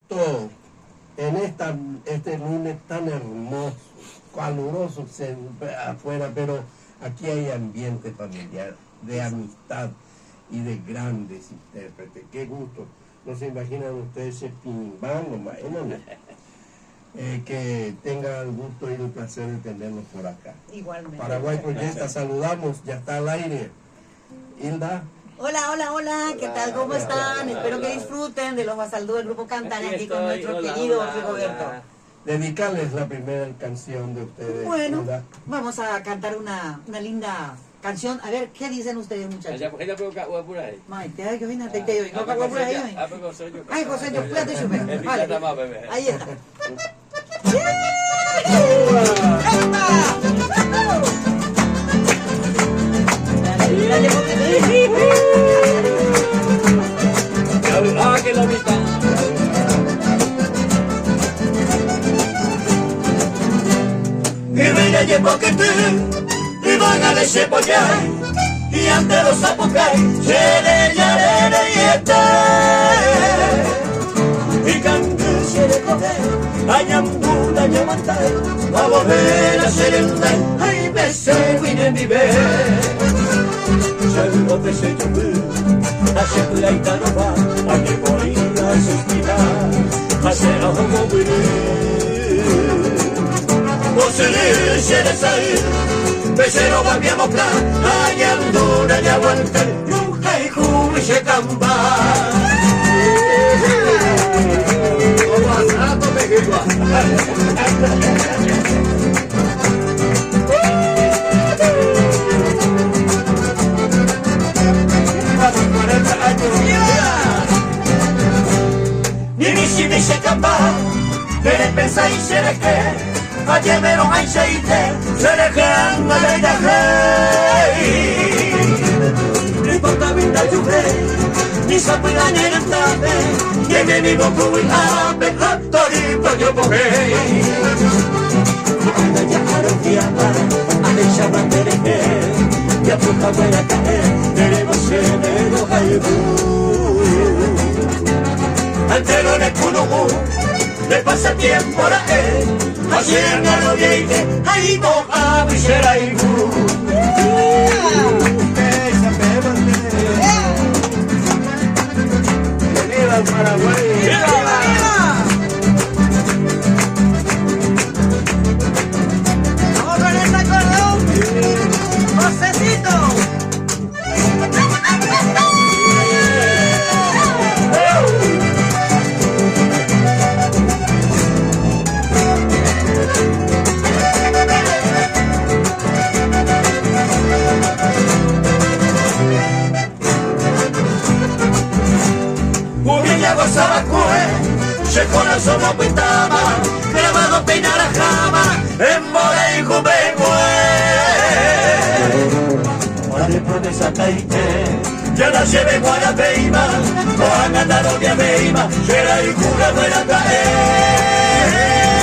gusto en este lunes tan hermoso, caluroso afuera, pero aquí hay ambiente familiar, de amistad y de grandes intérpretes. Qué gusto. No se imaginan ustedes ese pimbán, que tengan el gusto y el placer de tenerlos por acá. Igualmente. Paraguay Proyecta, saludamos, ya está al aire. Hilda. Hola, ¿qué tal? ¿Cómo están? Espero que disfruten de los Basaldú del Grupo Cantane aquí con nuestro querido Rigoberto. Dedicarles la primera canción de ustedes. Bueno, Hilda. vamos a cantar una linda canción. A ver, ¿qué dicen ustedes, muchachos? Maite, ay, que hoy no te quedo. ¿No pagó por ahí hoy? Ay, José, yo cuídate, chupe. Vale, ahí está. Dale, que la mitad. Y veía llevo que tú, y van a leche pollay, y ante los apucay, se le yarere y este. Y canto se le coge, ayambula yamantay, a volver a ser el rey, ay, me se vine mi ver. Se lo deseo hace la itanova, a que moría suspirar, hace a como vivir. Vos le quieres salir, pero volvíamos a hablar, ay, andura ya vuelta, nunca hay jugo y se camba. Como asato me quedó. Ni mi se camba, pero pensa y se deje, ayer me lo hay se deje, madre de rey. No importa vida yo ni sabe la nena tarde, que me vivo con el ape, raptorito yo cogé. Anda ya a los días, a ver ya van de deje, ya puta voy a caer, queremos ser de los haibú. Altero de Cunubu, le pasa tiempo a él, así en la novia y que ahí boja, visera y bu. Bienvenida al Paraguay. Vamos con este acordeón. Josecito. Gozaba cue, se con la sopa pintaba, grabado peinar la jama, en mora y juvenue. Ahora después de esa taite, ya la lleve guara beima, con la novia beima, será y jura fuera caer.